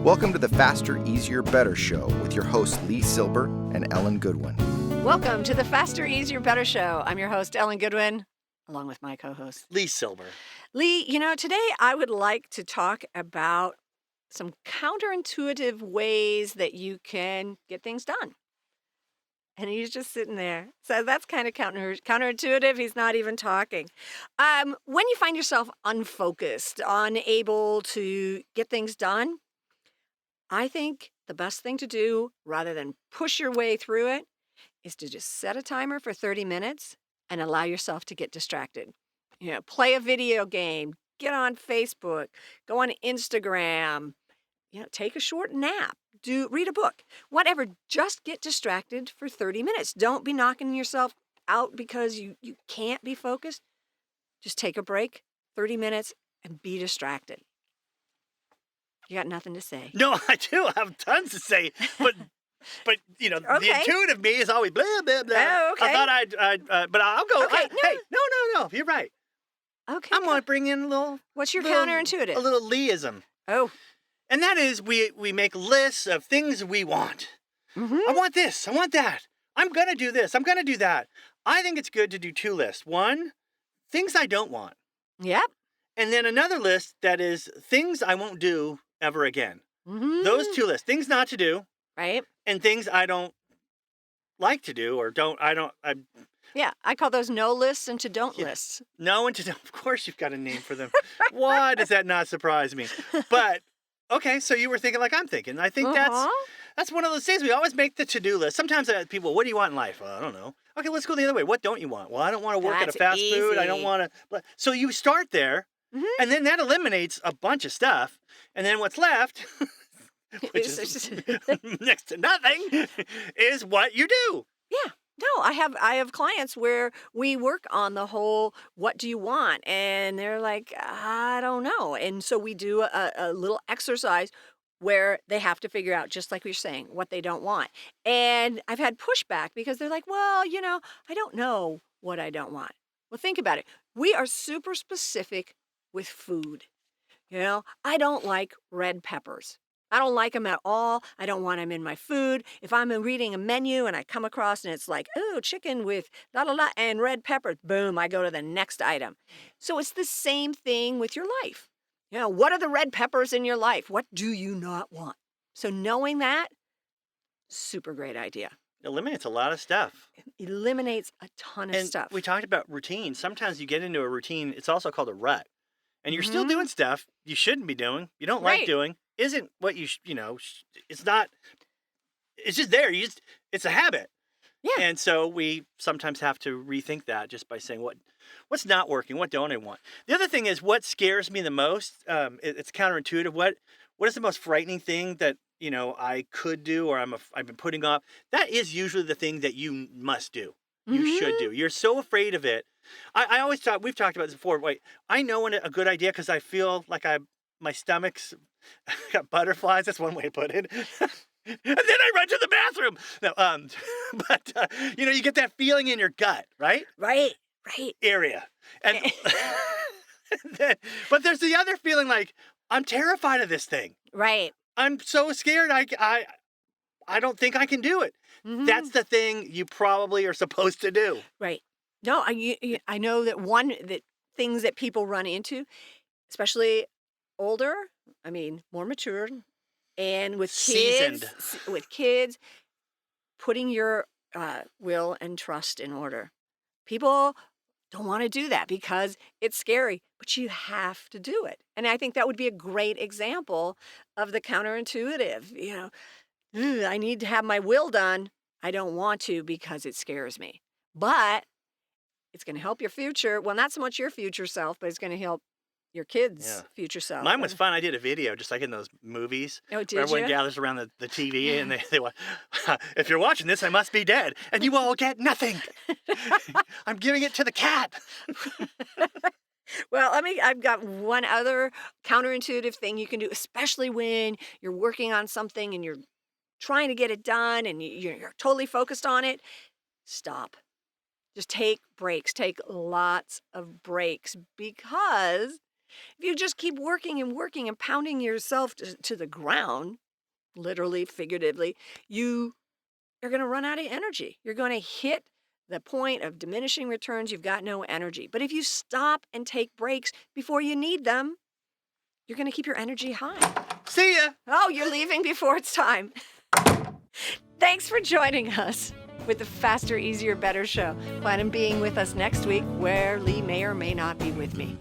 Welcome to the Faster, Easier, Better show with your hosts LeeSilber and Ellen Goodwin. Welcome to the Faster, Easier, Better show. I'm your host, Ellen Goodwin, along with my co-host, LeeSilber. Lee. Today I would like to talk about some counterintuitive ways that you can get things done. And he's just sitting there. So that's kind of counterintuitive. He's not even talking. When you find yourself unfocused, unable to get things done, I think the best thing to do, rather than push your way through it, is to just set a timer for 30 minutes and allow yourself to get distracted. Play a video game, get on Facebook, go on Instagram, take a short nap, read a book, whatever. Just get distracted for 30 minutes. Don't be knocking yourself out because you can't be focused. Just take a break, 30 minutes, and be distracted. You got nothing to say. No, I do. I have tons to say, but Okay. The intuitive me is always blah blah blah. Oh, okay. I thought but I'll go. Okay, Hey, no. You're right. Okay. I'm gonna bring in a little. What's your counterintuitive? A little Leeism. Oh. And that is we make lists of things we want. Mm-hmm. I want this. I want that. I'm gonna do this. I'm gonna do that. I think it's good to do two lists. One, things I don't want. Yep. And then another list that is things I won't do ever again. Mm-hmm. Those two lists, things not to do, right, and things I don't like to do or Yeah, I call those no lists and to don't lists. No and to don't. Of course you've got a name for them. Why does that not surprise me? But, okay, so you were thinking like I'm thinking. I think that's one of those things. We always make the to-do list. Sometimes people, what do you want in life? Well, I don't know. Okay, let's go the other way. What don't you want? Well, I don't want to work at a fast food. I don't want to. So you start there, and then that eliminates a bunch of stuff. And then what's left, which is next to nothing, is what you do. Yeah. No, I have clients where we work on the whole, what do you want? And they're like, I don't know. And so we do a little exercise where they have to figure out, just like you're saying, what they don't want. And I've had pushback because they're like, well, I don't know what I don't want. Well, think about it. We are super specific with food. I don't like red peppers. I don't like them at all. I don't want them in my food. If I'm reading a menu and I come across and it's like, oh, chicken with la and red peppers, boom, I go to the next item. So it's the same thing with your life. What are the red peppers in your life? What do you not want? So knowing that, super great idea. Eliminates a lot of stuff. It eliminates a ton of stuff. We talked about routine. Sometimes you get into a routine. It's also called a rut. And you're still doing stuff you shouldn't be doing, you don't like doing, isn't what it's not, it's just there. It's a habit. Yeah. And so we sometimes have to rethink that just by saying what's not working, what don't I want? The other thing is what scares me the most, it's counterintuitive. What is the most frightening thing that, I could do or I've been putting off? That is usually the thing that you must do. You should do. You're so afraid of it. I always talk, we've talked about this before. Wait, I know when a good idea because I feel like my stomach's got butterflies. That's one way to put it. And then I run to the bathroom. No, but you get that feeling in your gut, right? Right. Area. And but there's the other feeling like I'm terrified of this thing. Right. I'm so scared. I don't think I can do it. Mm-hmm. That's the thing you probably are supposed to do. Right. No, I know that things that people run into, especially older, more mature, and with kids, putting your will and trust in order. People don't want to do that because it's scary, but you have to do it. And I think that would be a great example of the counterintuitive. I need to have my will done. I don't want to because it scares me. But it's going to help your future. Well, not so much your future self, but it's going to help your kids' future self. Mine was fun. I did a video just like in those movies. Oh, did where everyone you? gathers around the TV and they want, if you're watching this, I must be dead. And you all get nothing. I'm giving it to the cat. Well, I've got one other counterintuitive thing you can do, especially when you're working on something and you're trying to get it done and you're totally focused on it. Stop. Just take breaks. Take lots of breaks because If you just keep working and working and pounding yourself to the ground, literally, figuratively, you are going to run out of energy. You're going to hit the point of diminishing returns. You've got no energy. But if you stop and take breaks before you need them, you're going to keep your energy high. See ya. Oh, you're leaving before it's time. Thanks for joining us with the Faster, Easier, Better show. Plan on being with us next week, where Lee may or may not be with me.